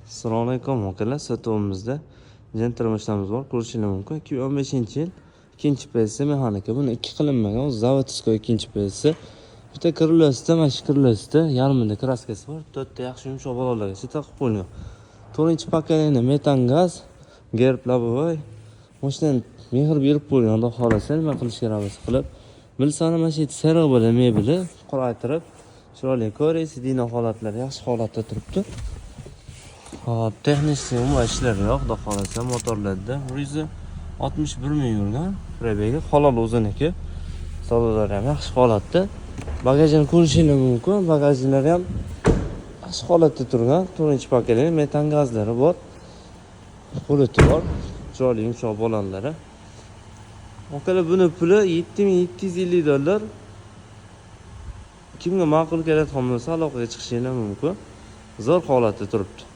Assalomu alaykum akalar, sotuvimizda Gentra mashinamiz bor, ko'rishingiz mumkin. 2015-yil ikkinchi PSI mexanika. Buni ikki qilinmagan, zavodskiy ikkinchi PSI. Bitta krылosida, mana shu krылosida yarmida kraskasi bor. 4 ta yaxshi yumshoq balolargacha taqib qo'yilgan. 4-chi pokoleniya metan gaz, gerb lobovoy. Mashinadan mehr berib qo'ygan, xudo xolasa nima qilishga ravas qilib. Bilsani mana shu sariq bilan mebeli qoraytirib, chiroyli ko'rasiz, dino holatlari yaxshi holatda turibdi. Hop, texnik ishlari yo'q, xudo xolasa motorlarda 161 ming yurgan. Prebegi halol o'ziniki. Savdolari ham yaxshi holatda. Bagajini ko'rishingiz mumkin. Bagajlari ham yaxshi holatda turgan. 4-chi pokoleniya metan gazlari bor. Puliti bor. Chiroyli yumshoq bo'lanlari. Akalar, buni puli $7750. Kimga ma'qul keladigan bo'lsa aloqaga chiqishingiz mumkin. Zo'r holatda turibdi.